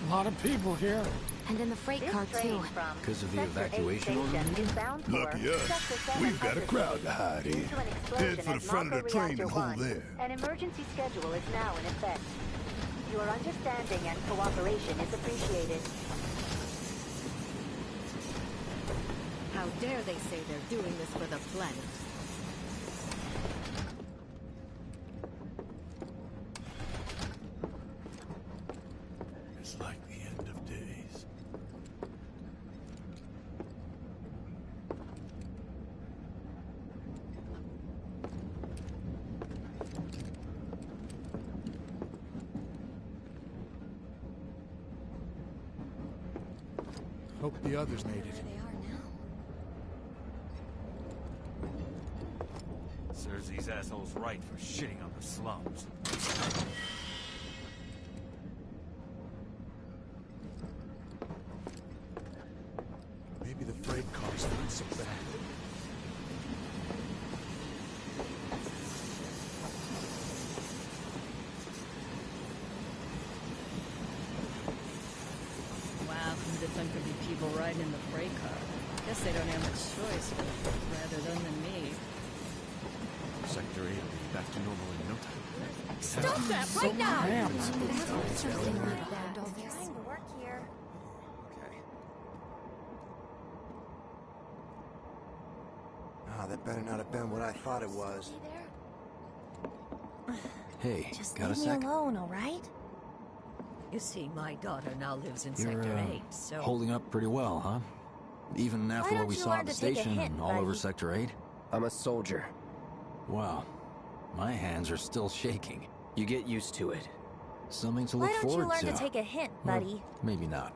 A lot of people here. And in the freight car, too. Because of the evacuation order? Lucky us. We've got a crowd to hide in. Head for the front of the train and hold there. An emergency schedule is now in effect. Your understanding and cooperation is appreciated. How dare they say they're doing this for the planet? It's like the end of days. Hope the others made it. Serves these assholes right for shitting on the slums. Maybe the freight car's not so bad. Wow, who'd have thunk there'd be people riding in the freight car? Guess they don't have much choice, rather than me. Sector 8 will be back to normal in no time. Stop that right now! Something behind all this. Trying to work here. Okay. Ah, that better not have been what I thought it was. Hey, Just got a leave me sec? alone, all right? You see, my daughter now lives in You're, Sector 8, so... holding up pretty well, huh? Even after Why what we don't you saw learn at the to take a station hint, and all over buddy? Sector 8? I'm a soldier. Wow. My hands are still shaking. You get used to it. Something to Why look don't you forward learn to. to take a hint, Or buddy? maybe not.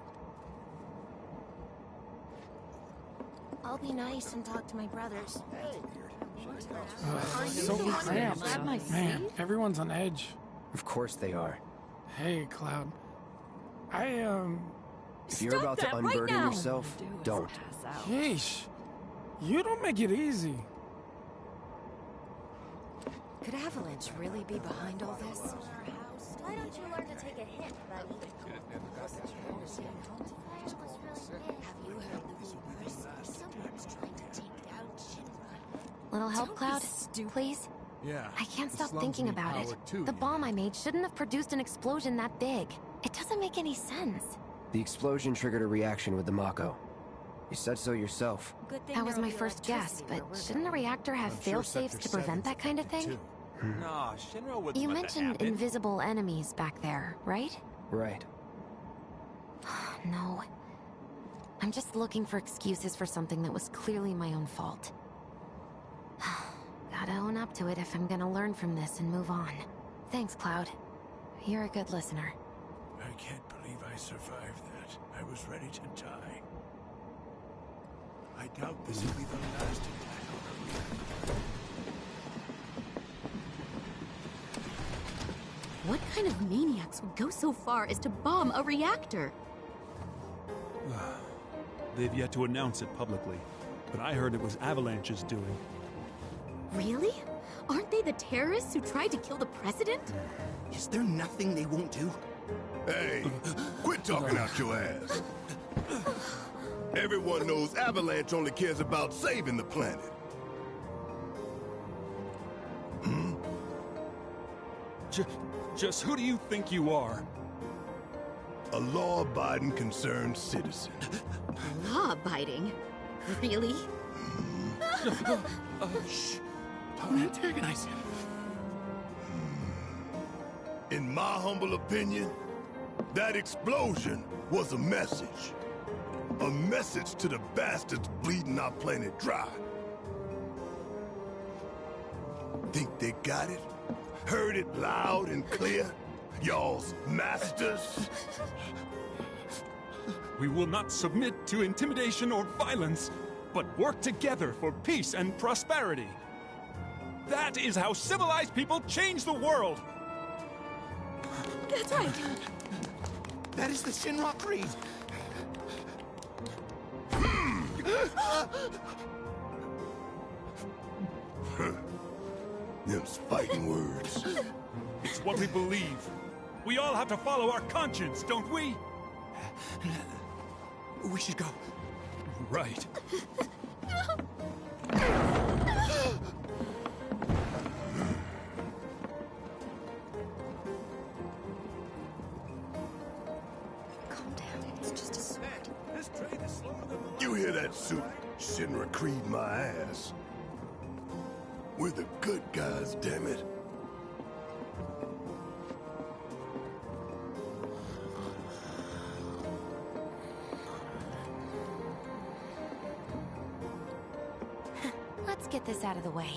I'll be nice and talk to my brothers. So cramped. grab my Man, everyone's on edge. Of course they are. Hey, Cloud. If you're Stop about to that right unburden now! yourself, don't. Yeesh. You don't make it easy. Could Avalanche really be behind all this? Why don't you learn to take a hint, buddy? Have you heard the rumors? Someone's trying to take down Shinra. Little help, Don't be Cloud? stupid. Please? Yeah. I can't the stop slums thinking need about power it. too, The you bomb know. I made shouldn't have produced an explosion that big. It doesn't make any sense. The explosion triggered a reaction with the Mako. You said so yourself. Good thing That was there'll my be first guess, electricity but where we're shouldn't a going. reactor have I'm sure fail-safes Sector to prevent 7's that kind of affected, thing? too. Nah, Shinra wouldn't You let that mentioned happen. invisible enemies back there, right? Right. No. I'm just looking for excuses for something that was clearly my own fault. Gotta own up to it if I'm gonna learn from this and move on. Thanks, Cloud. You're a good listener. I can't believe I survived that. I was ready to die. I doubt this will be the last attack on the reactor. What kind of maniacs would go so far as to bomb a reactor? They've yet to announce it publicly, but I heard it was Avalanche's doing. Really? Aren't they the terrorists who tried to kill the president? Is there nothing they won't do? Hey, quit talking out your ass. Everyone knows Avalanche only cares about saving the planet. Just who do you think you are? A law-abiding, concerned citizen. Law-abiding? Really? Shh. Don't antagonize him. In my humble opinion, that explosion was a message. A message to the bastards bleeding our planet dry. Think they got it? Heard it loud and clear? Y'all's masters? We will not submit to intimidation or violence, but work together for peace and prosperity. That is how civilized people change the world! That's right. That is the Shinra Creed. Them's fighting words. It's what we believe. We all have to follow our conscience, don't we? We should go. Right. Calm down. It's just a sword. This train is slower than the You hear that, suit? Shinra creed my ass. We're the good guys, damn it. Let's get this out of the way.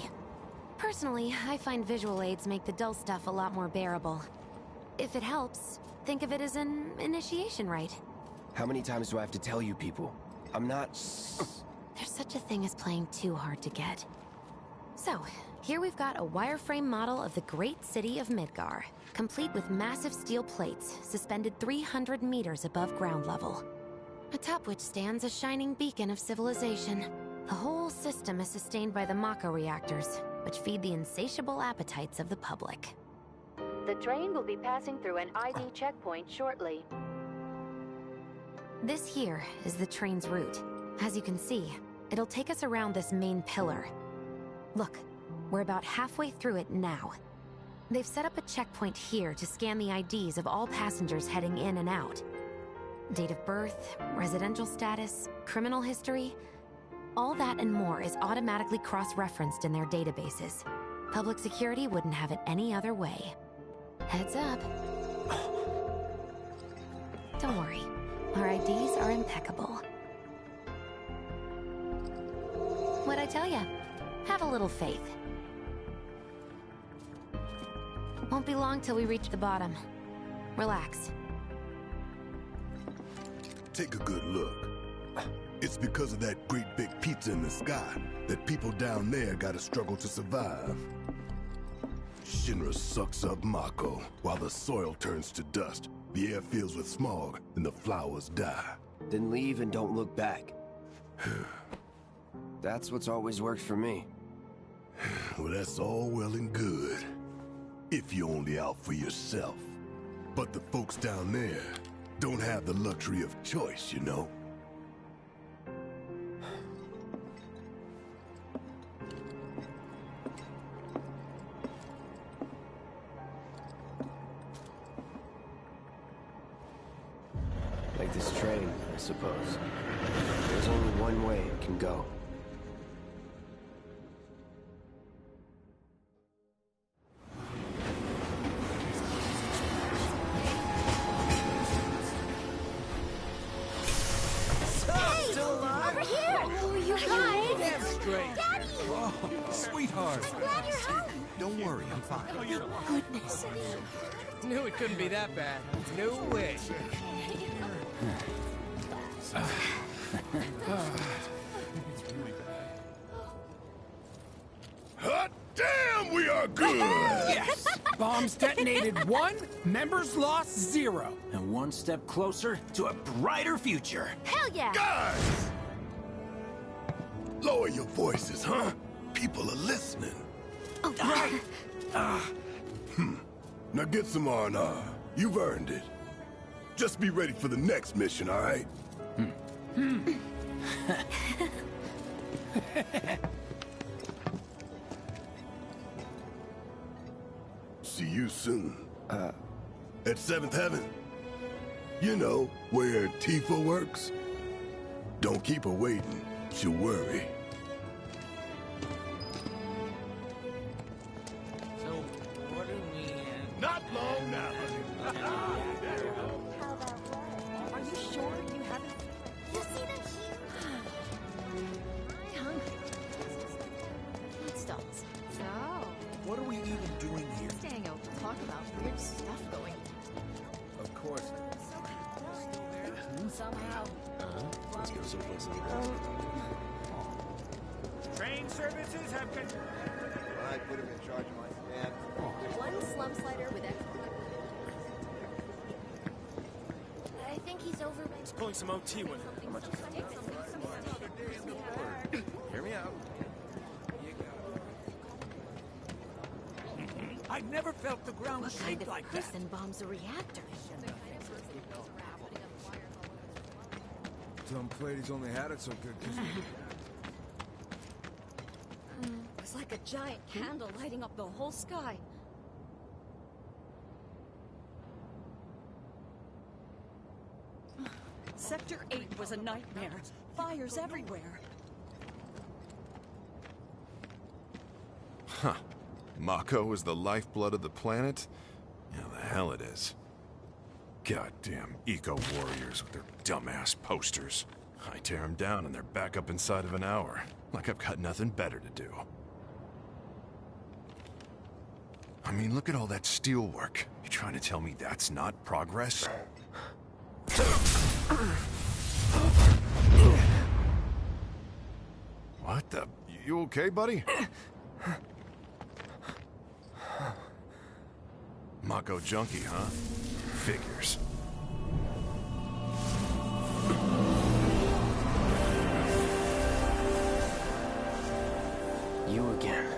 Personally, I find visual aids make the dull stuff a lot more bearable. If it helps, think of it as an initiation rite. How many times do I have to tell you people? I'm not... There's such a thing as playing too hard to get. So, here we've got a wireframe model of the great city of Midgar, complete with massive steel plates suspended 300 meters above ground level, atop which stands a shining beacon of civilization. The whole system is sustained by the Mako reactors, which feed the insatiable appetites of the public. The train will be passing through an ID checkpoint shortly. This here is the train's route. As you can see, it'll take us around this main pillar. Look, we're about halfway through it now. They've set up a checkpoint here to scan the IDs of all passengers heading in and out. Date of birth, residential status, criminal history, all that and more is automatically cross-referenced in their databases. Public security wouldn't have it any other way. Heads up. Don't worry, our IDs are impeccable. What'd I tell ya? Have a little faith. Won't be long till we reach the bottom. Relax. Take a good look. It's because of that great big pizza in the sky that people down there gotta struggle to survive. Shinra sucks up Mako while the soil turns to dust, the air fills with smog, and the flowers die. Then leave and don't look back. That's what's always worked for me. Well, that's all well and good. If you're only out for yourself. But the folks down there don't have the luxury of choice, you know? Like this train, I suppose. There's only one way it can go. Sweetheart! I'm glad you're home! Don't worry, I'm fine. Thank goodness. Knew it couldn't be that bad. No way. Hot damn, we are good! Yes! Bombs detonated 1, members lost 0. And one step closer to a brighter future. Hell yeah! Guys! Lower your voices, huh? People are listening. Oh, right. Now get some R&R. You've earned it. Just be ready for the next mission, all right? See you soon. At 7th Heaven. You know, where Tifa works. Don't keep her waiting. She'll worry. So, what do we... Not long now. Are you sure you haven't... You see them here? I'm hungry. Food stalls. So, what are we even doing here? Staying out to talk about weird stuff going. Of course. Somehow. Let's go someplace else. Train services have been... I put him in charge of my dad. One slum slider with I think he's over. He's pulling some OT with him. How much is that? Hear me out. I never felt the ground shake like that. Person bombs a reactor. Some Pleiades only had it so good because It's like a giant candle lighting up the whole sky. Sector 8 was a nightmare. Fires everywhere. Huh. Mako is the lifeblood of the planet? Yeah, the hell it is. Goddamn eco-warriors with their dumbass posters. I tear them down and they're back up inside of an hour. Like I've got nothing better to do. I mean, look at all that steel work. You trying to tell me that's not progress? What the... You okay, buddy? Mako junkie, huh? Figures. You again.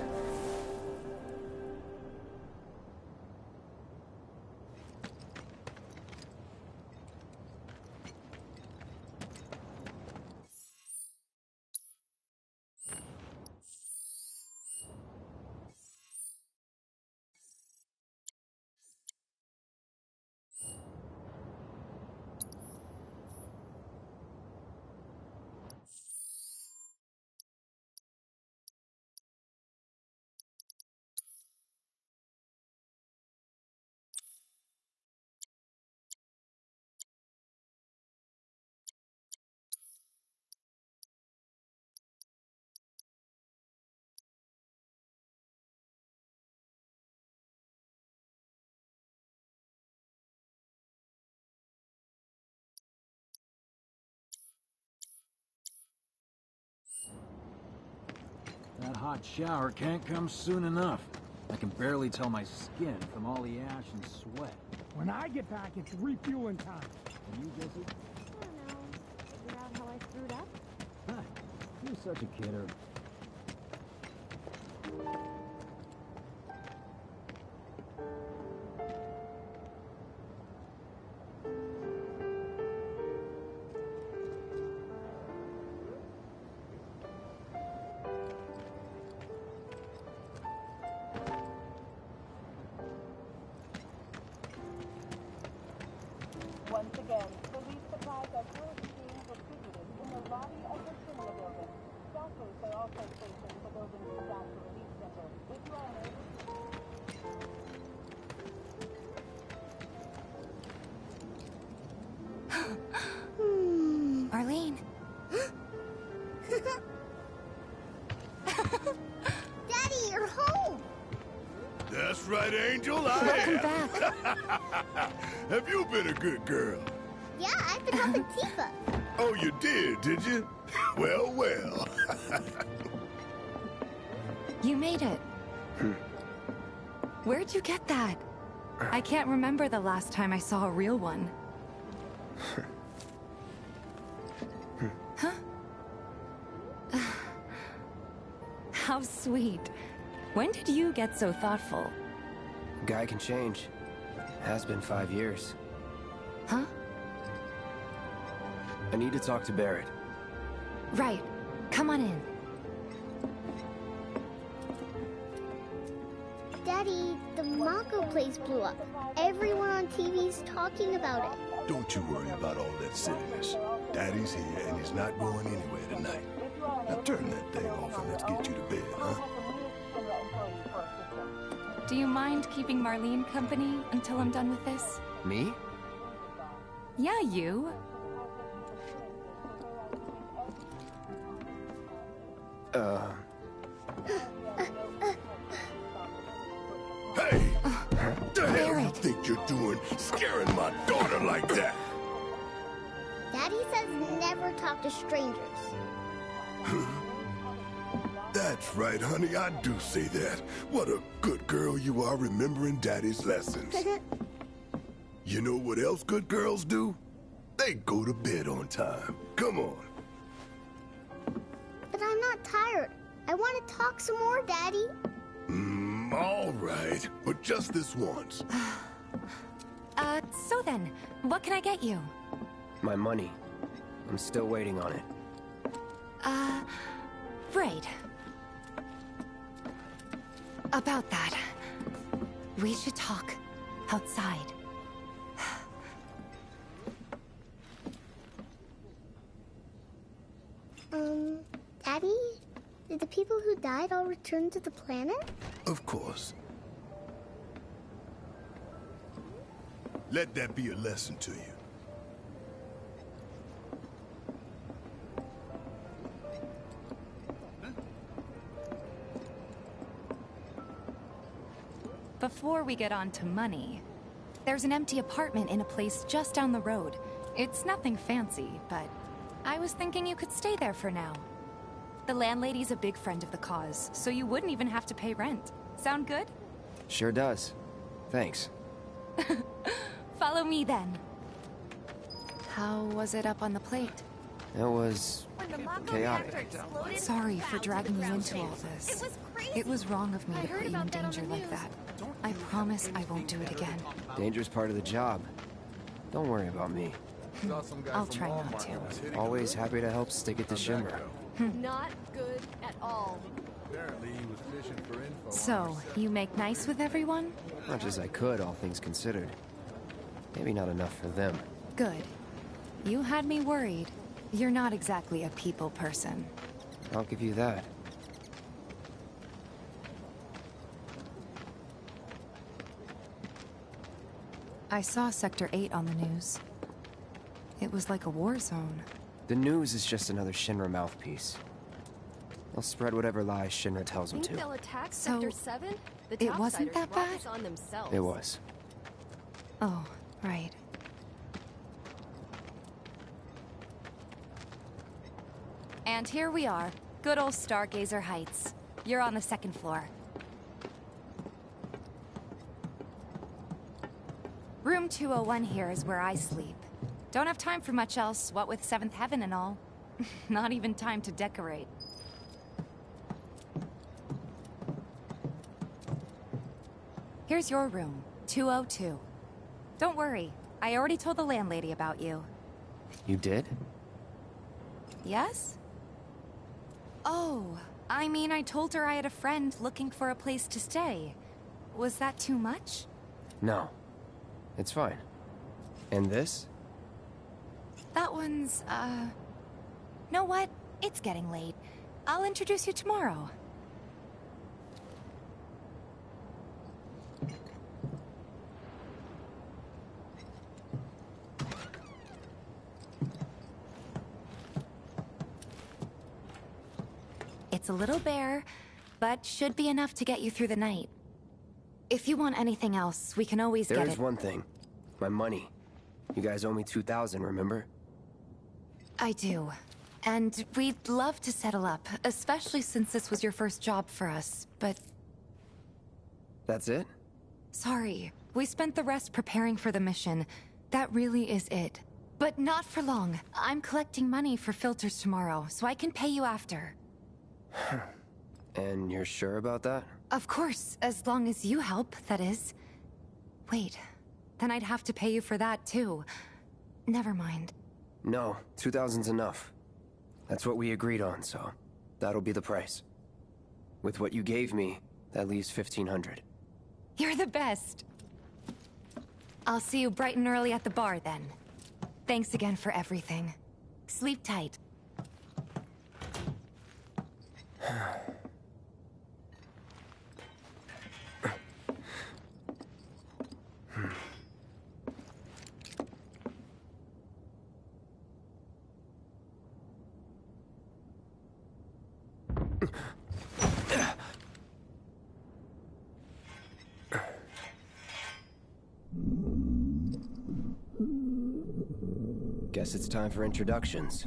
That hot shower can't come soon enough. I can barely tell my skin from all the ash and sweat. When I get back, it's refueling time. And you, Desi? I don't know. Figure out how I screwed up? Huh. You're such a kidder. Once again, police supplies are currently being distributed in the lobby of the cinema building. Doctors are also stationed at the building's disaster relief center. If you are Arlene. Daddy, you're home! That's right, Angel, I Welcome am. back. Have you been a good girl? Yeah, I've been helping Tifa. Oh, you did you? Well, well. You made it. Where'd you get that? I can't remember the last time I saw a real one. Huh? How sweet. When did you get so thoughtful? Guy can change. Has been 5 years. Huh? I need to talk to Barrett. Right. Come on in. Daddy, the Mako place blew up. Everyone on TV's talking about it. Don't you worry about all that silliness. Daddy's here and he's not going anywhere tonight. Now turn that thing off and let's get you to bed, huh? Do you mind keeping Marlene company until I'm done with this? Me? Yeah, you. Hey! What the hell you think you're doing, scaring my daughter like that? Daddy says never talk to strangers. That's right, honey, I do say that. What a good girl you are remembering Daddy's lessons. You know what else good girls do? They go to bed on time. Come on. But I'm not tired. I want to talk some more, Daddy. All right, but just this once. So then, what can I get you? My money. I'm still waiting on it. Right. About that, we should talk outside. Daddy? Did the people who died all return to the planet? Of course. Let that be a lesson to you. Before we get on to money, there's an empty apartment in a place just down the road. It's nothing fancy, but I was thinking you could stay there for now. The landlady's a big friend of the cause, so you wouldn't even have to pay rent. Sound good? Sure does. Thanks. Follow me then. How was it up on the plate? It was chaotic. Sorry for dragging you into all this. It was wrong of me to put you in danger like that. I promise I won't do it again. Danger's part of the job. Don't worry about me. I'll try not to. Always happy to help stick it to Shinra. Not good at all. Apparently he was fishing for info. So, you make nice with everyone? Much as I could, all things considered. Maybe not enough for them. Good. You had me worried. You're not exactly a people person. I'll give you that. I saw Sector 8 on the news. It was like a war zone. The news is just another Shinra mouthpiece. They'll spread whatever lies Shinra tells them Think to. they'll attack So, Sector 7? The it wasn't that Topsiders brought bad? this on themselves. It was. Oh, right. And here we are. Good old Stargazer Heights. You're on the second floor. Room 201 here is where I sleep. Don't have time for much else, what with 7th Heaven and all. Not even time to decorate. Here's your room, 202. Don't worry, I already told the landlady about you. You did? Yes? Oh, I mean, I told her I had a friend looking for a place to stay. Was that too much? No. It's fine. And this? That one's, Know what? It's getting late. I'll introduce you tomorrow. It's a little bare, but should be enough to get you through the night. If you want anything else, we can always get it. There is one thing. My money. You guys owe me 2,000, remember? I do. And we'd love to settle up, especially since this was your first job for us, but... That's it? Sorry. We spent the rest preparing for the mission. That really is it. But not for long. I'm collecting money for filters tomorrow, so I can pay you after. And you're sure about that? Of course, as long as you help, that is. Wait, then I'd have to pay you for that too. Never mind. No, 2,000's enough. That's what we agreed on, so that'll be the price. With what you gave me, that leaves 1,500. You're the best. I'll see you bright and early at the bar then. Thanks again for everything. Sleep tight. Guess it's time for introductions.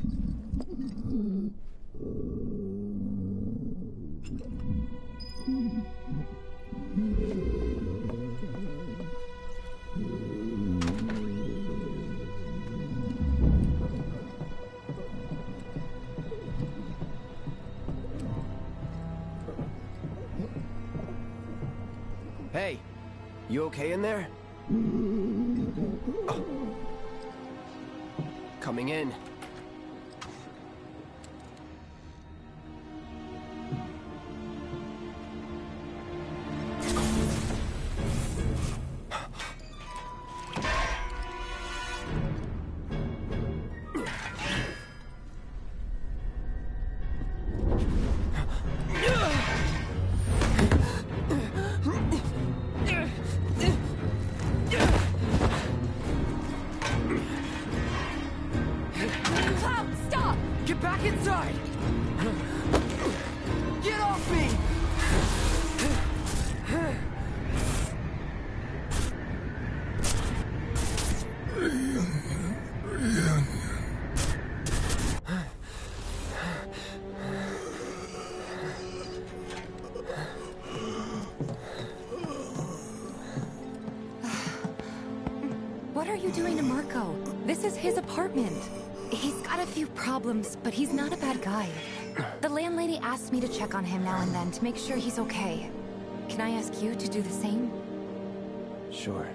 Hey, you okay in there? Oh. Coming in. What are you doing to Marco? This is his apartment. He's got a few problems, but he's not a bad guy. The landlady asked me to check on him now and then to make sure he's okay. Can I ask you to do the same? Sure.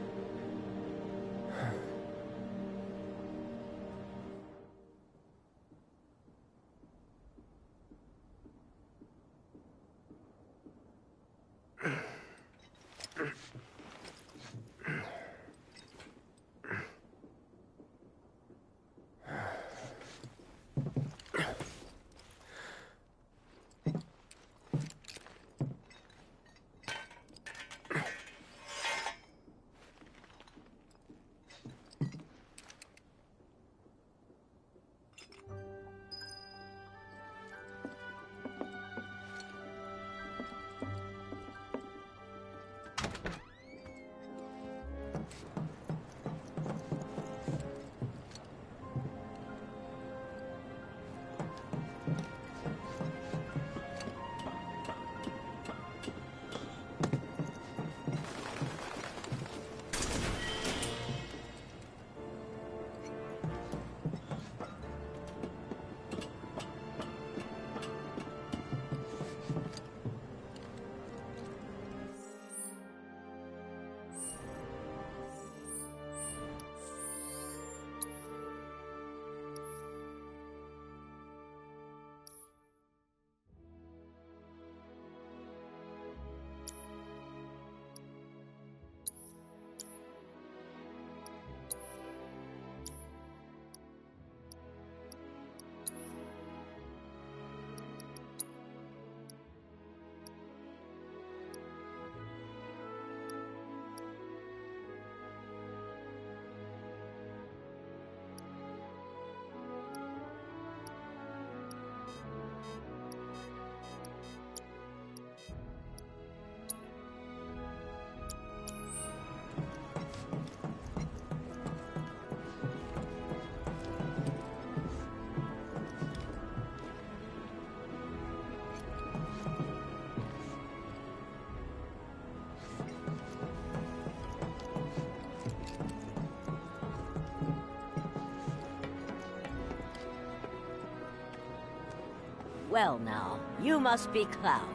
Well now, you must be Cloud.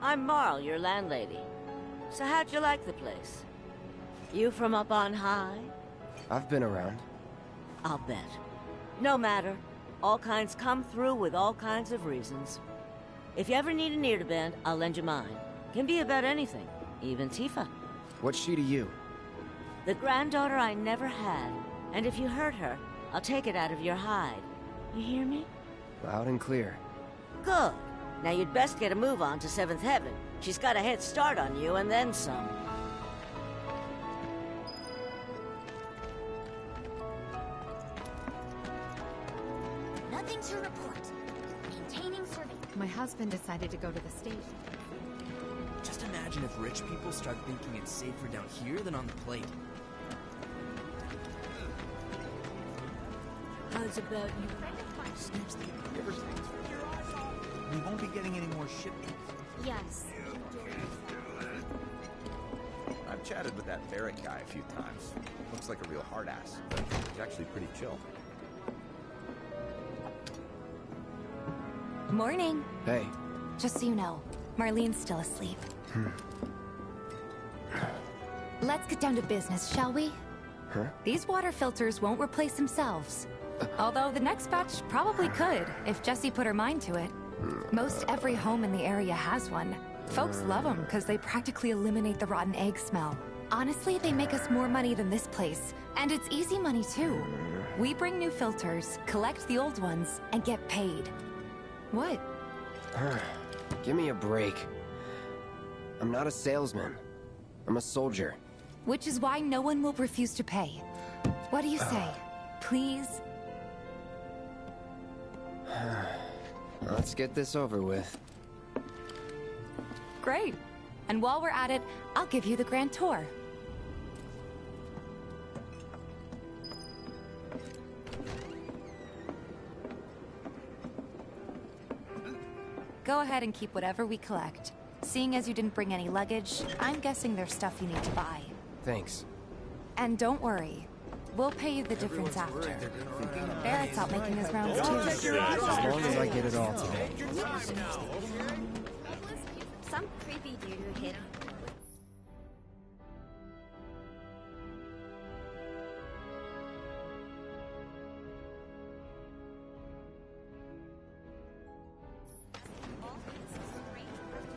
I'm Marl, your landlady. So how'd you like the place? You from up on high? I've been around. I'll bet. No matter. All kinds come through with all kinds of reasons. If you ever need an ear to bend, I'll lend you mine. Can be about anything, even Tifa. What's she to you? The granddaughter I never had. And if you hurt her, I'll take it out of your hide. You hear me? Loud and clear. Good. Now you'd best get a move on to 7th Heaven. She's got a head start on you and then some. Nothing to report. Maintaining survey. My husband decided to go to the station. Just imagine if rich people start thinking it's safer down here than on the plate. How's about you? Snips the river things. We won't be getting any more shipments. Yes. I've chatted with that Barrett guy a few times. Looks like a real hard ass, but he's actually pretty chill. Morning. Hey. Just so you know, Marlene's still asleep. Let's get down to business, shall we? Huh? These water filters won't replace themselves. Although the next batch probably could, if Jessie put her mind to it. Most every home in the area has one. Folks love them because they practically eliminate the rotten egg smell. Honestly, they make us more money than this place. And it's easy money too. We bring new filters, collect the old ones, and get paid. What? Give me a break. I'm not a salesman. I'm a soldier. Which is why no one will refuse to pay. What do you say? Please? Let's get this over with. Great. And while we're at it, I'll give you the grand tour. Go ahead and keep whatever we collect. Seeing as you didn't bring any luggage, I'm guessing there's stuff you need to buy. Thanks. And don't worry. We'll pay you the difference after. Barrett's out making his rounds too. As long as I get it all today. Some creepy dude who hit.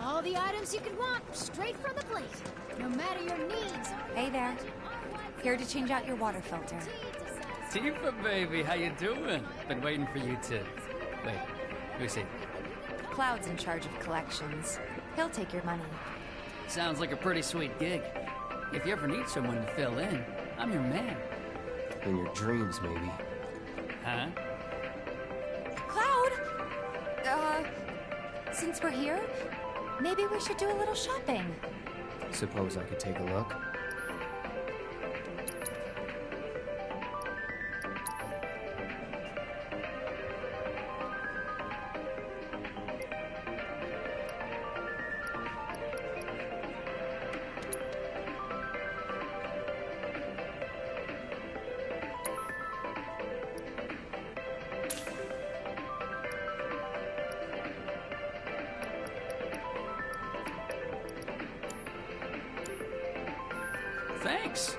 All the items you could want, straight from the plate. No matter your needs. Hey there. Here to change out your water filter. Tifa, baby, how you doing? Been waiting for you to... Wait, who's he? Cloud's in charge of collections. He'll take your money. Sounds like a pretty sweet gig. If you ever need someone to fill in, I'm your man. In your dreams, maybe. Huh? Cloud! Since we're here, maybe we should do a little shopping. Suppose I could take a look? Thanks.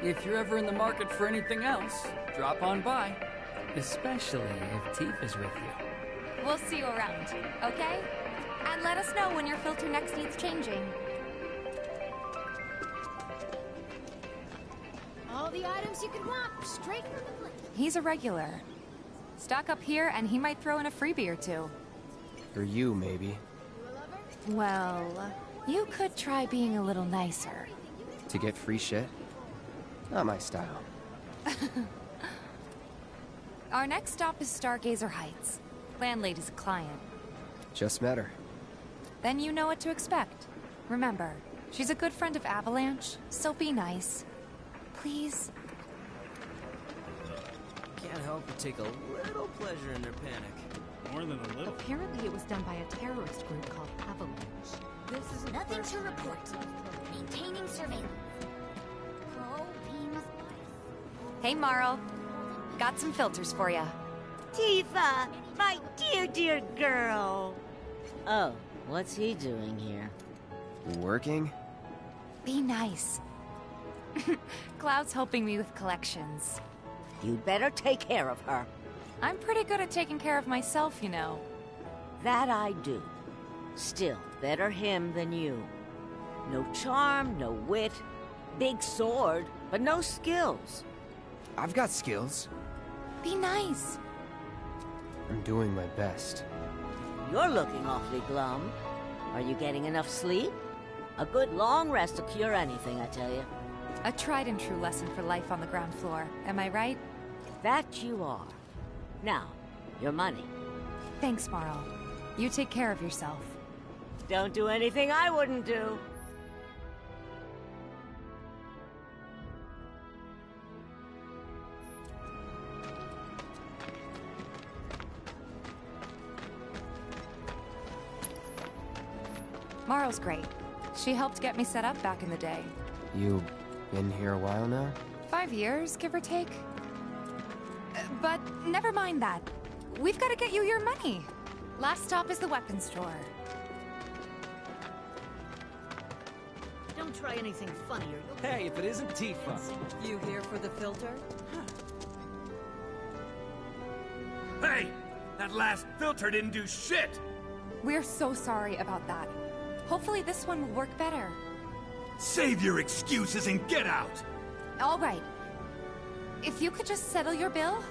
If you're ever in the market for anything else, drop on by. Especially if Tifa's with you. We'll see you around, okay? And let us know when your filter next needs changing. All the items you could want, straight from the plate. He's a regular. Stock up here and he might throw in a freebie or two. For you, maybe. Well, you could try being a little nicer. To get free shit? Not my style. Our next stop is Stargazer Heights. Landlady's a client. Just met her. Then you know what to expect. Remember, she's a good friend of Avalanche, so be nice. Please? Can't help but take a little pleasure in their panic. More than a little. Apparently it was done by a terrorist group called Avalanche. This is nothing to report. Maintaining surveillance. Pro Beam's Hey, Marl. Got some filters for ya. Tifa, my dear, dear girl. Oh, what's he doing here? Working? Be nice. Cloud's helping me with collections. You'd better take care of her. I'm pretty good at taking care of myself, you know. That I do. Still, better him than you. No charm, no wit. Big sword, but no skills. I've got skills. Be nice. I'm doing my best. You're looking awfully glum. Are you getting enough sleep? A good long rest will cure anything, I tell you. A tried and true lesson for life on the ground floor, am I right? That you are. Now, your money. Thanks, Marl. You take care of yourself. Don't do anything I wouldn't do. Marl's great. She helped get me set up back in the day. You been here a while now? 5 years, give or take. But never mind that. We've got to get you your money. Last stop is the weapons store. Don't try anything funny or you'll... Hey, if it isn't Tifa. You here for the filter? Hey! That last filter didn't do shit! We're so sorry about that. Hopefully this one will work better. Save your excuses and get out! All right. If you could just settle your bill,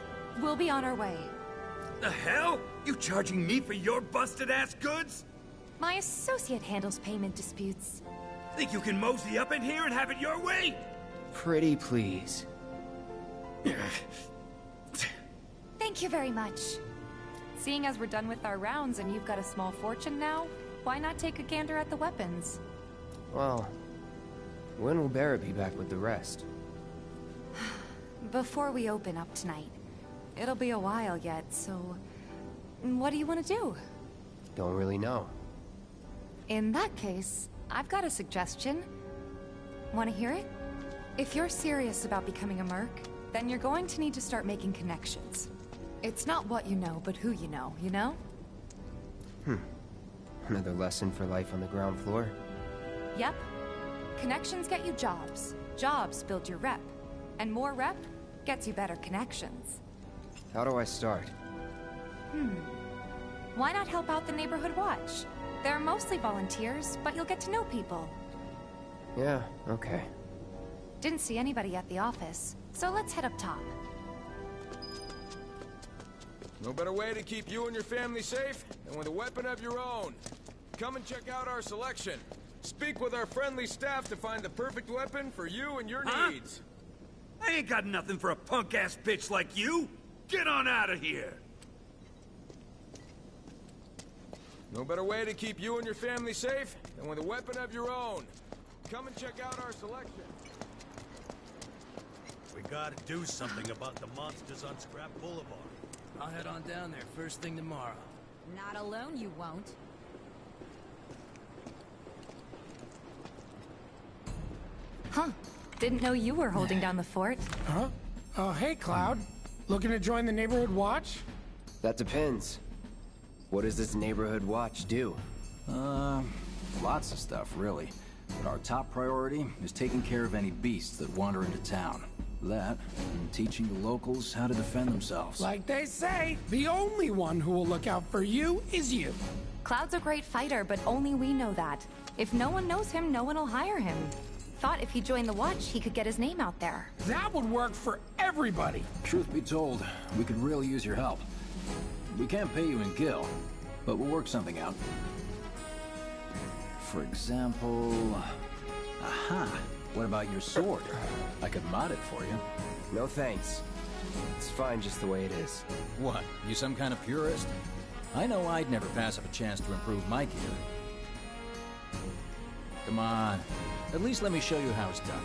we'll be on our way. The hell? You charging me for your busted-ass goods? My associate handles payment disputes. Think you can mosey up in here and have it your way? Pretty please. Thank you very much. Seeing as we're done with our rounds and you've got a small fortune now, why not take a gander at the weapons? Well, when will Barrett be back with the rest? Before we open up tonight. It'll be a while yet, so... What do you want to do? Don't really know. In that case, I've got a suggestion. Want to hear it? If you're serious about becoming a merc, then you're going to need to start making connections. It's not what you know, but who you know, you know? Another lesson for life on the ground floor? Yep. Connections get you jobs. Jobs build your rep. And more rep gets you better connections. How do I start? Why not help out the Neighborhood Watch? They're mostly volunteers, but you'll get to know people. Yeah, okay. Didn't see anybody at the office, so let's head up top. No better way to keep you and your family safe than with a weapon of your own. Come and check out our selection. Speak with our friendly staff to find the perfect weapon for you and your needs. I ain't got nothing for a punk-ass bitch like you! Get on out of here! No better way to keep you and your family safe than with a weapon of your own. Come and check out our selection. We gotta do something about the monsters on Scrap Boulevard. I'll head on down there first thing tomorrow. Not alone, you won't. Huh. Didn't know you were holding down the fort. Huh? Oh, hey, Cloud. Looking to join the Neighborhood Watch? That depends. What does this Neighborhood Watch do? Lots of stuff, really. But our top priority is taking care of any beasts that wander into town. That, and teaching the locals how to defend themselves. Like they say, the only one who will look out for you is you. Cloud's a great fighter, but only we know that. If no one knows him, no one will hire him. Thought if he joined the Watch, he could get his name out there. That would work for everybody. Truth be told, we could really use your help. We can't pay you in gil, but we'll work something out. For example... Aha! What about your sword? I could mod it for you. No thanks. It's fine just the way it is. What? You some kind of purist? I know I'd never pass up a chance to improve my gear. Come on. At least let me show you how it's done.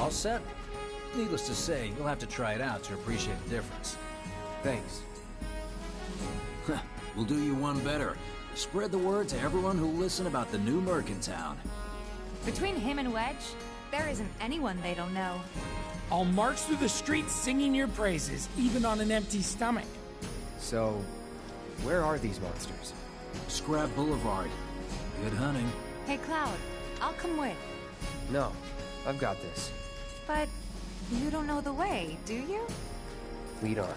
All set? Needless to say, you'll have to try it out to appreciate the difference. Thanks. We'll do you one better. Spread the word to everyone who'll listen about the new Merc in town. Between him and Wedge, there isn't anyone they don't know. I'll march through the streets singing your praises, even on an empty stomach. So, where are these monsters? Scrap Boulevard. Good hunting. Hey, Cloud, I'll come with. No, I've got this. But you don't know the way, do you? Lead on.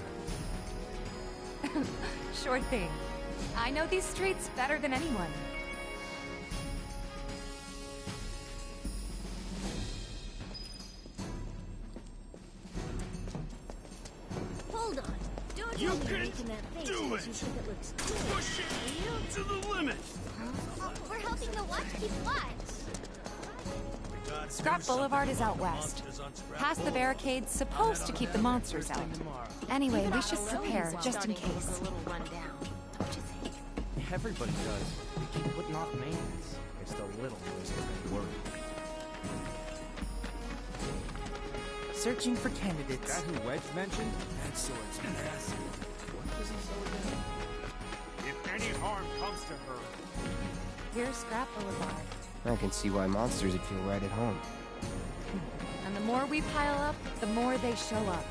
Sure thing. I know these streets better than anyone. Hold on. Don't You tell me can making that face do because it. you think it looks cool. Push it to the limit! We're helping the what keep what? Scrap Boulevard is out west. Past the barricades supposed to keep the monsters out. Anyway, we should prepare, just in case. Everybody does. We keep putting off maintenance. It's the little things that make worry. Searching for candidates. That who Wedge mentioned? That sword's massive. What does he say again? If any harm comes to her, Here's Scrap Boulevard. I can see why monsters would feel right at home. And the more we pile up, the more they show up.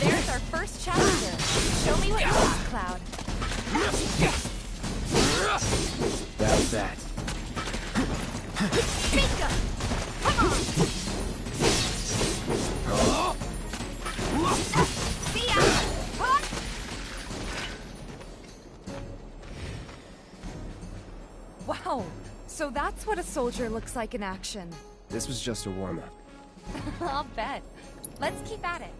There's our first challenger. Show me what you got, Cloud. That's that. Bingo! Come on! See ya! Huh? Wow, so that's what a soldier looks like in action. This was just a warm-up. I'll bet. Let's keep at it.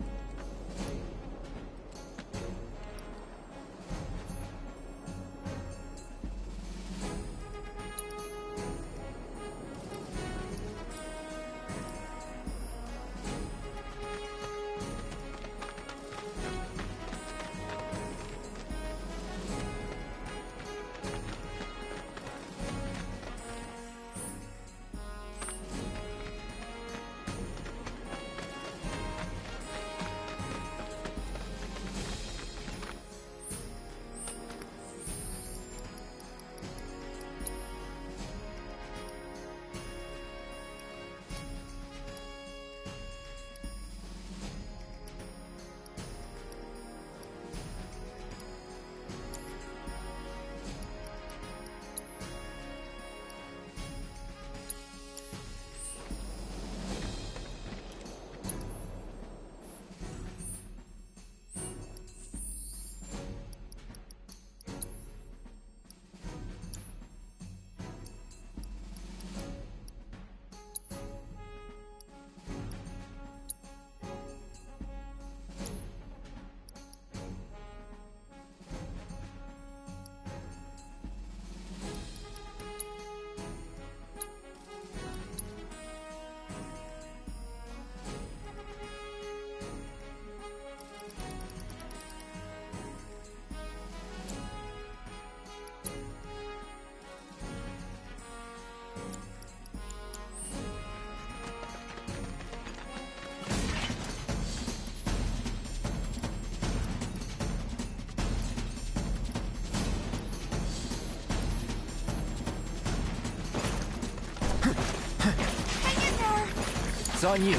It's on you.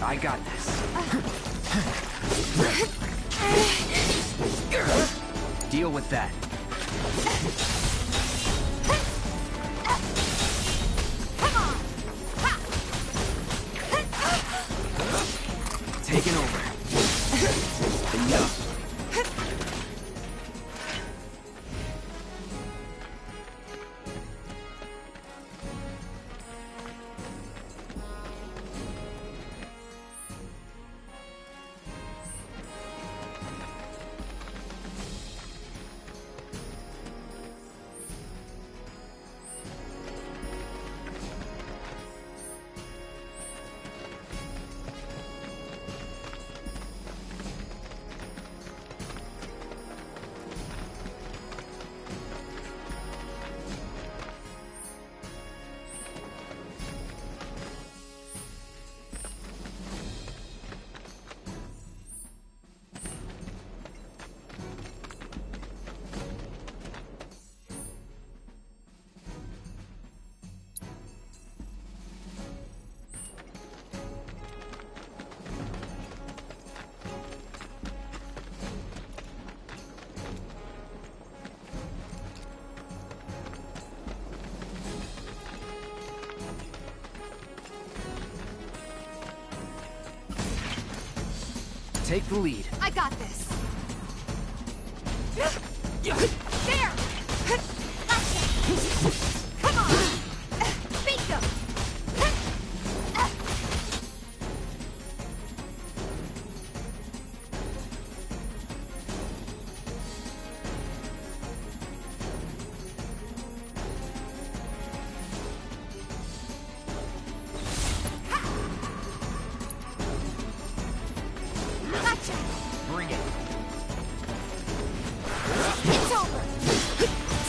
I got this. Deal with that. Come on! Ha! taking over. Enough. Take the lead. I got this. There! Come on! Beat them! Bring it. It's over!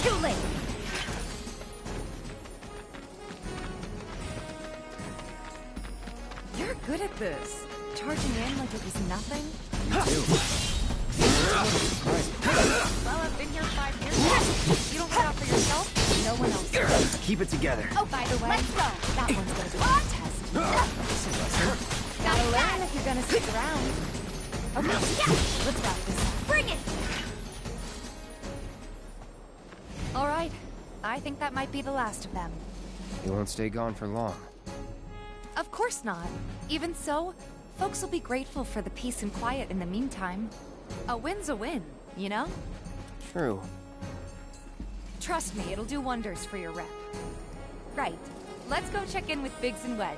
Too late! You're good at this. Charging in like it was nothing. Well, I've been here 5 years now. You don't look out for yourself, no one else will. Keep it together. Oh, by the way, let's go. That one's gonna be a test. Gotta learn if you're gonna stick around. Okay, let's wrap this up. Bring it! All right. I think that might be the last of them. You won't stay gone for long. Of course not. Even so, folks will be grateful for the peace and quiet in the meantime. A win's a win, you know? True. Trust me, it'll do wonders for your rep. Right. Let's go check in with Biggs and Wedge.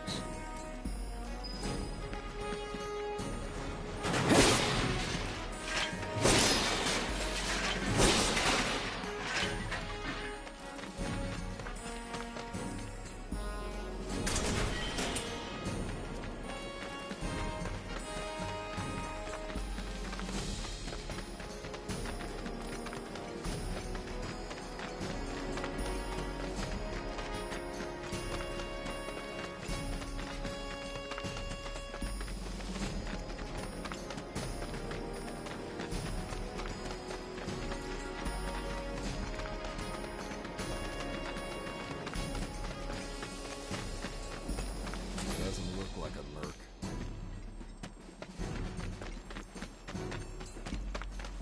Doesn't look like a lurk.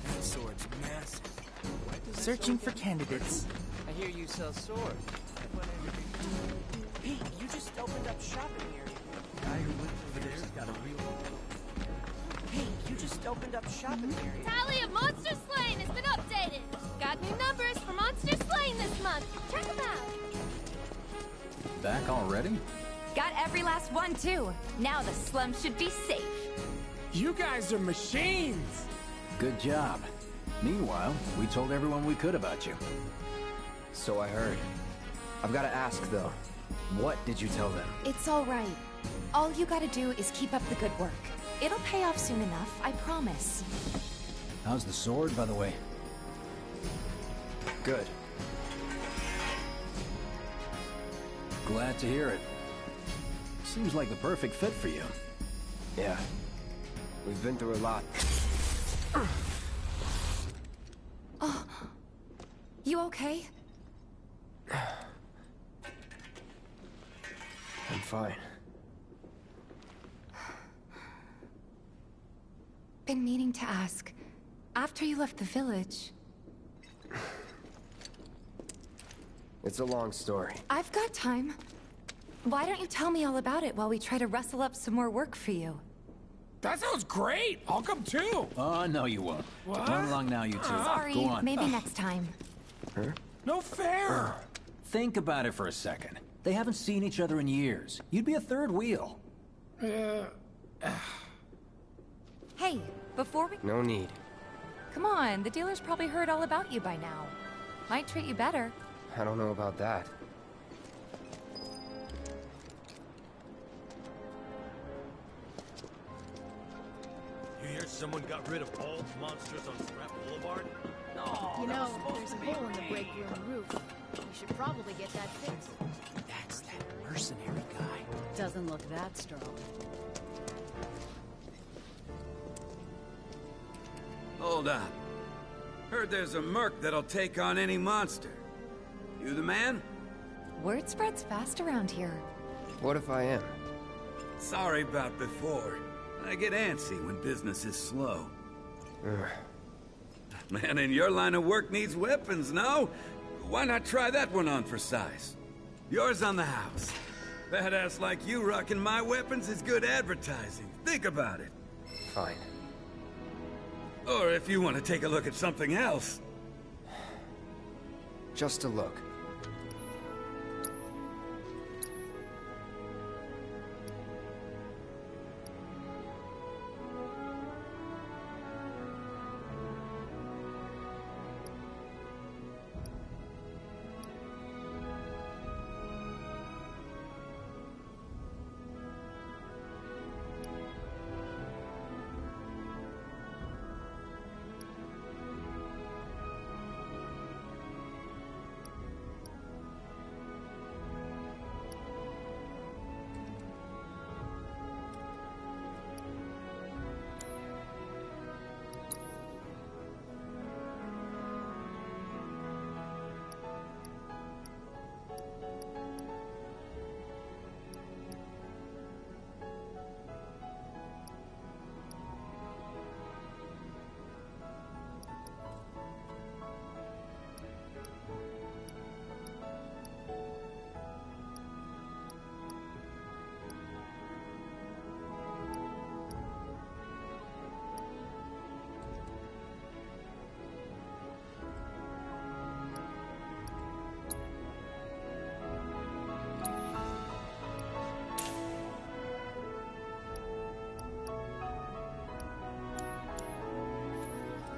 That sword's massive. Searching for candidates. I hear you sell swords. Hey, you just opened up shop in the area. The guy who went over there's got a real... Hey, you just opened up shop in the area. Tally of monster slain has been updated. Got new numbers for monster slain this month. Check them out. Back already? Got every last one, too. Now the slum should be safe. You guys are machines! Good job. Meanwhile, we told everyone we could about you. So I heard. I've got to ask, though. What did you tell them? It's all right. All you gotta do is keep up the good work. It'll pay off soon enough, I promise. How's the sword, by the way? Good. Glad to hear it. Seems like the perfect fit for you. Yeah. We've been through a lot. Oh. You okay? I'm fine. Been meaning to ask. After you left the village... It's a long story. I've got time. Why don't you tell me all about it while we try to rustle up some more work for you? That sounds great! I'll come too! Oh, no you won't. What? Run along now, you two. Sorry, Go on. maybe next time. Huh? No fair! Think about it for a second. They haven't seen each other in years. You'd be a third wheel. Hey, before we... No need. Come on, the dealer's probably heard all about you by now. Might treat you better. I don't know about that. You hear someone got rid of all the monsters on Scrap Boulevard? You know, there's a hole in the break room roof. You should probably get that fixed. That's that mercenary guy. Doesn't look that strong. Hold up. Heard there's a merc that'll take on any monster. You the man? Word spreads fast around here. What if I am? Sorry about before. I get antsy when business is slow. Man in your line of work needs weapons, no? Why not try that one on for size? Yours on the house. Badass like you rocking my weapons is good advertising. Think about it. Fine. Or if you want to take a look at something else. Just a look.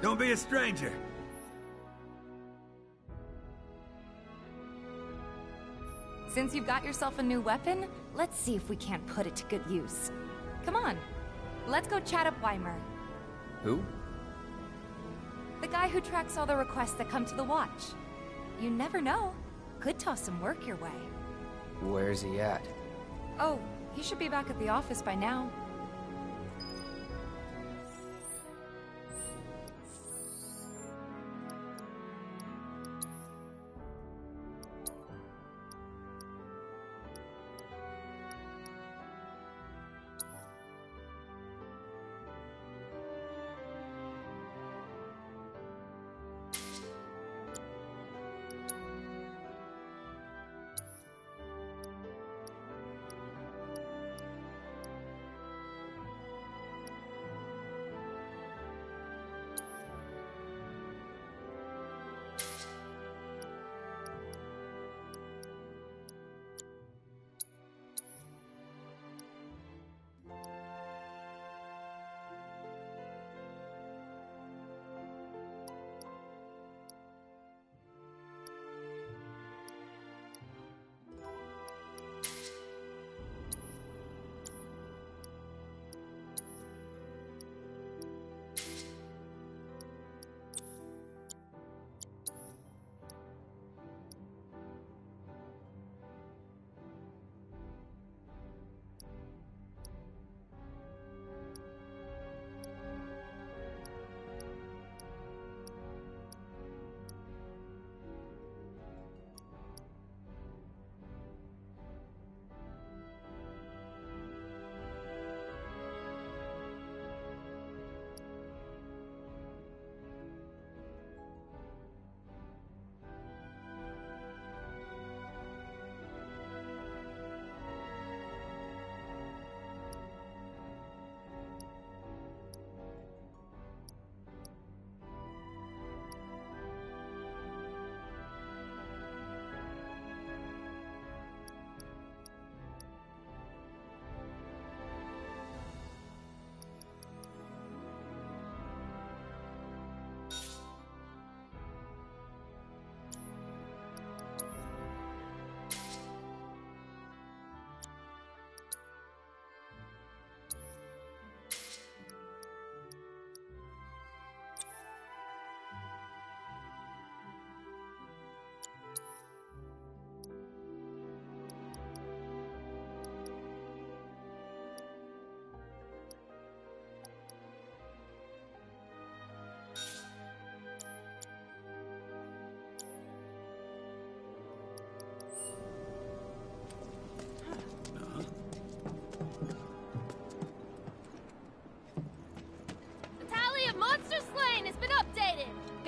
Don't be a stranger. Since you've got yourself a new weapon, let's see if we can't put it to good use. Come on, let's go chat up Weimer. Who? The guy who tracks all the requests that come to the watch. You never know. Could toss some work your way. Where's he at? Oh, he should be back at the office by now.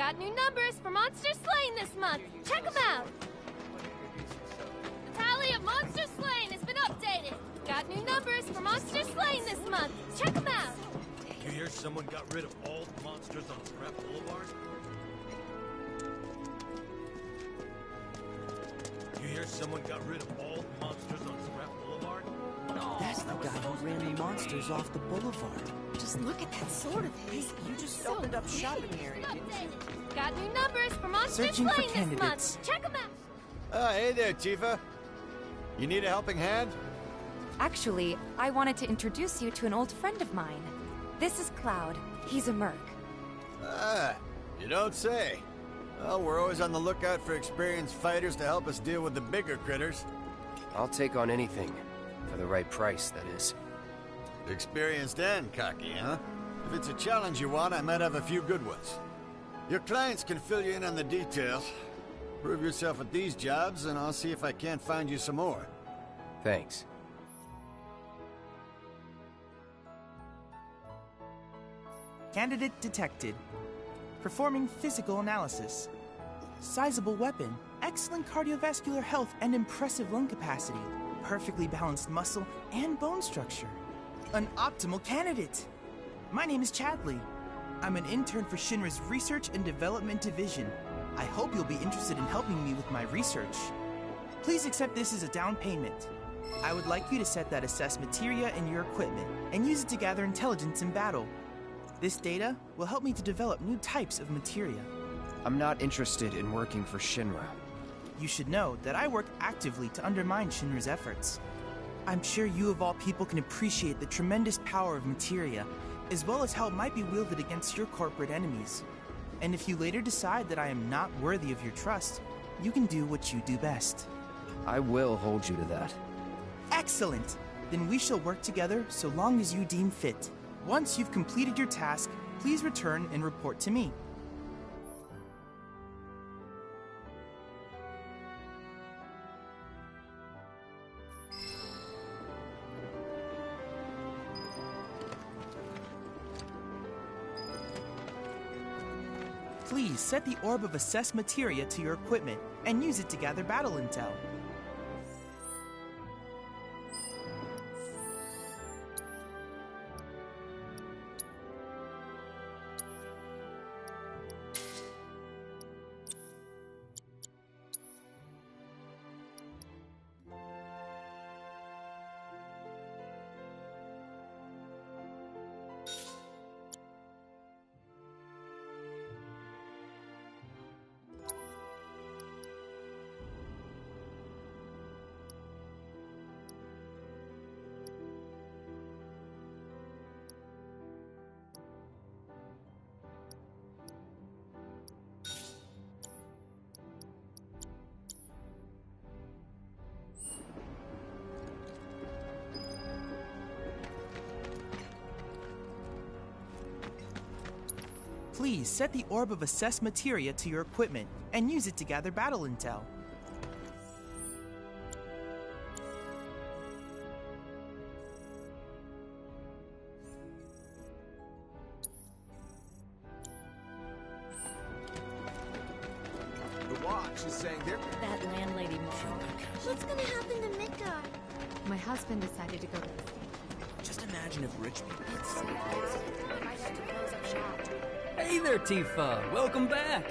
Got new numbers for Monster Slain this month. Check them out. The tally of Monster Slain has been updated. Got new numbers for Monster Slain this month. Check them out. You hear someone got rid of all the monsters on Scrap Boulevard? You hear someone got rid of all the monsters on Scrap Boulevard? That's the guy who ran the monsters off the boulevard. Just look at that sword of his. You just opened up shopping area, didn't you? Got new numbers for Monster Searching for Slain this candidates. month. Check them out. Hey there, Tifa. You need a helping hand? Actually, I wanted to introduce you to an old friend of mine. This is Cloud. He's a merc. Ah, you don't say. Well, we're always on the lookout for experienced fighters to help us deal with the bigger critters. I'll take on anything. For the right price, that is. Experienced and cocky, huh? If it's a challenge you want, I might have a few good ones. Your clients can fill you in on the details. Prove yourself at these jobs, and I'll see if I can't find you some more. Thanks. Candidate detected. Performing physical analysis. Sizable weapon. Excellent cardiovascular health and impressive lung capacity. Perfectly balanced muscle and bone structure. An optimal candidate! My name is Chadley. I'm an intern for Shinra's Research and Development Division. I hope you'll be interested in helping me with my research. Please accept this as a down payment. I would like you to set that assess materia in your equipment and use it to gather intelligence in battle. This data will help me to develop new types of materia. I'm not interested in working for Shinra. You should know that I work actively to undermine Shinra's efforts. I'm sure you of all people can appreciate the tremendous power of materia, as well as how it might be wielded against your corporate enemies. And if you later decide that I am not worthy of your trust, you can do what you do best. I will hold you to that. Excellent! Then we shall work together so long as you deem fit. Once you've completed your task, please return and report to me. Please set the Orb of Assess Materia to your equipment and use it to gather battle intel. Please set the Orb of Assess Materia to your equipment and use it to gather battle intel. The watch is saying they're... That landlady mom. What's gonna happen to Midgar? My husband decided to go to Just imagine if rich people... Might have to close up shop. Hey there, Tifa. Welcome back.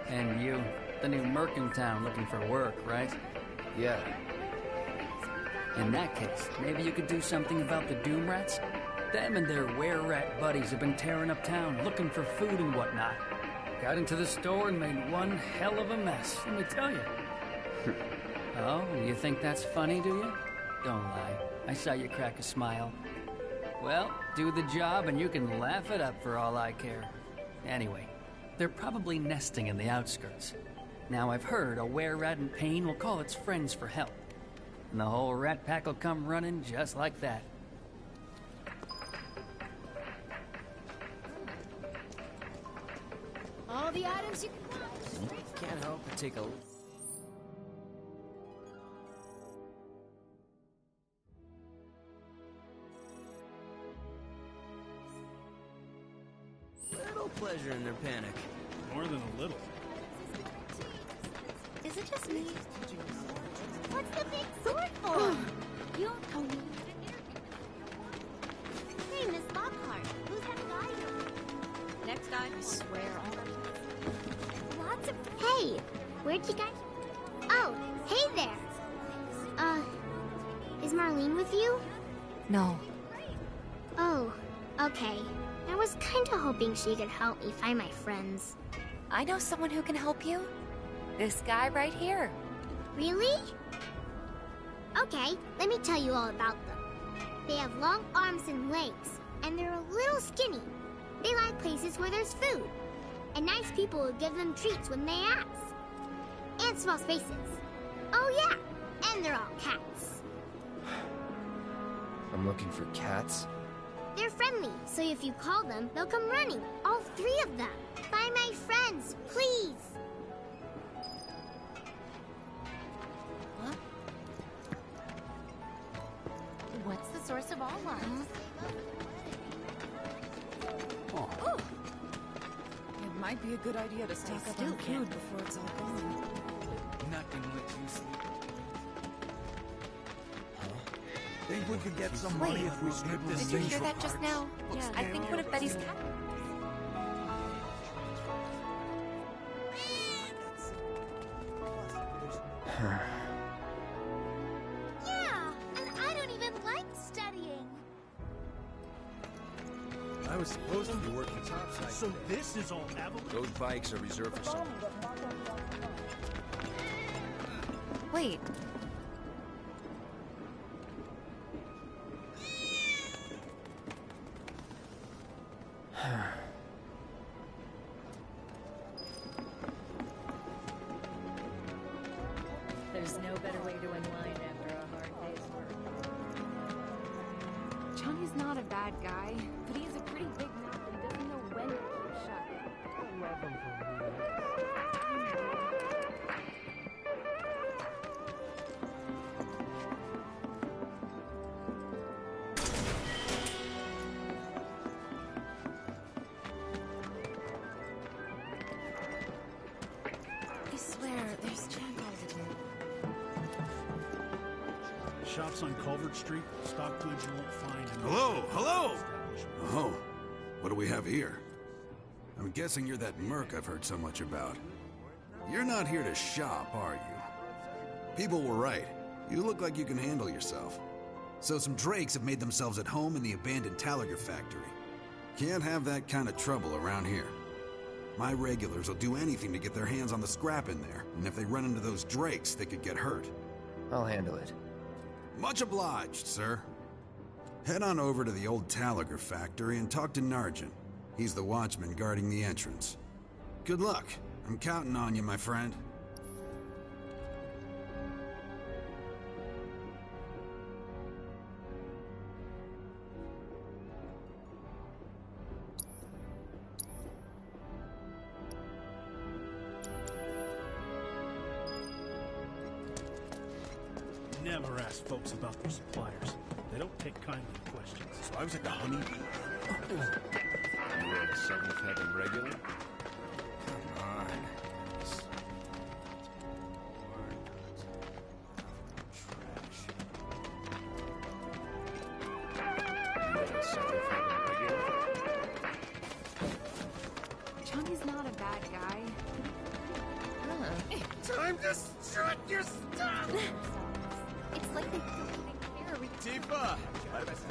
And you, the new merc in town looking for work, right? Yeah. In that case, maybe you could do something about the Doom Rats? Them and their were-rat buddies have been tearing up town, looking for food and whatnot. Got into the store and made one hell of a mess, let me tell you. Oh, you think that's funny, do you? Don't lie. I saw you crack a smile. Well, do the job and you can laugh it up for all I care. Anyway, they're probably nesting in the outskirts. Now I've heard a were-rat in pain will call its friends for help. And the whole rat pack will come running just like that. All the items you can find. Can't help but take a... little pleasure in their panic. More than a little. Is it just me? What's the big sword for? You don't tell me. Hey, Miss Lockhart, who's that guy? Next guy, I swear. Lots of... Hey, where'd you guys... Oh, hey there. Is Marlene with you? No. Oh, okay. I was kinda hoping she could help me find my friends. I know someone who can help you. This guy right here. Really? Okay, let me tell you all about them. They have long arms and legs, and they're a little skinny. They like places where there's food, and nice people will give them treats when they ask. And small spaces. Oh yeah, and they're all cats. I'm looking for cats. They're friendly, so if you call them, they'll come running. All 3 of them. Find my friends, please. What's the source of all lies? Oh. It might be a good idea to stock up on food before it's all gone. Nothing lets you sleep. Think we could get some Wait, money if we snip this did you thing hear for that just parts? now? Looks I think one of Betty's cats. Yeah, and I don't even like studying. I was supposed to be working topside. So this is all Avalon? Those bikes are reserved for someone. Wait. There's no better way to unwind after a hard day's work. Johnny's not a bad guy, but he's a pretty big mouth and doesn't know when to keep shut. I love him for me. I swear, there's channels. Shops on Culvert Street, stock goods you won't find in... Hello, hello! Oh, what do we have here? I'm guessing you're that merc I've heard so much about. You're not here to shop, are you? People were right. You look like you can handle yourself. So some drakes have made themselves at home in the abandoned Talager factory. Can't have that kind of trouble around here. My regulars will do anything to get their hands on the scrap in there, and if they run into those drakes, they could get hurt. I'll handle it. Much obliged, sir. Head on over to the old Talager factory and talk to Narjan. He's the watchman guarding the entrance. Good luck. I'm counting on you, my friend. Never ask folks about their suppliers. They don't take kindly to questions. So I was at the honey. You were a 7th Heaven regular? Come on. You were a 7th Heaven regular? Johnny's not a bad guy. Time to strut your stuff! It's like they don't even care. Tifa!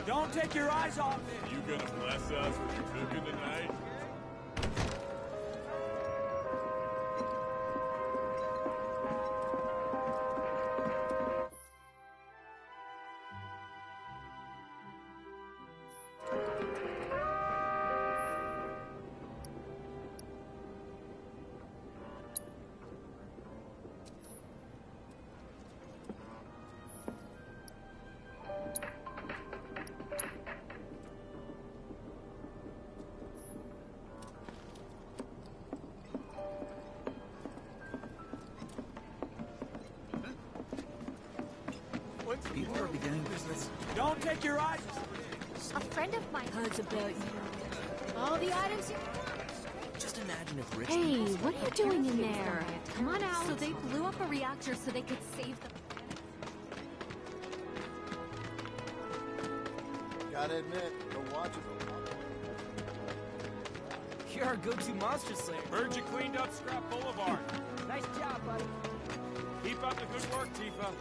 Don't take your eyes off it! You gonna bless us with your cooking tonight? People are beginning business. Don't take your eyes. A friend of mine heard about you. All the items you want. Just Just imagine if rich Hey, people what are you doing in there? Come on out. So they blew up a reactor so they could save the... Gotta admit, the watch is a lot. You're our go-to monster slayer. Heard you cleaned up Scrap Boulevard. Nice job, buddy. Keep up the good work, Tifa.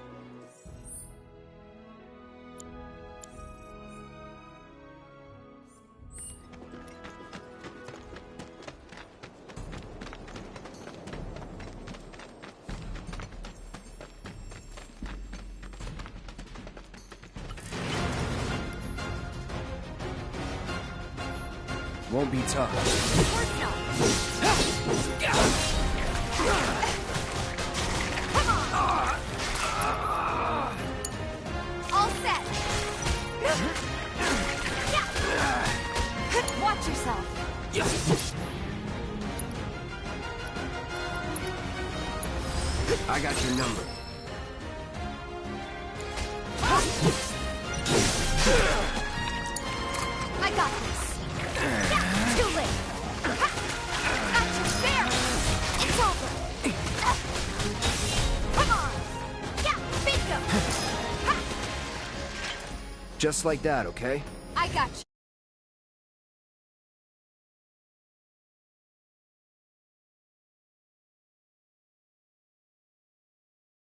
Won't be tough. All set! Watch yourself! I got your number. I got this! Too late! Not too fair! It's over! Come on! Yeah, bingo! Just like that, okay? I got you.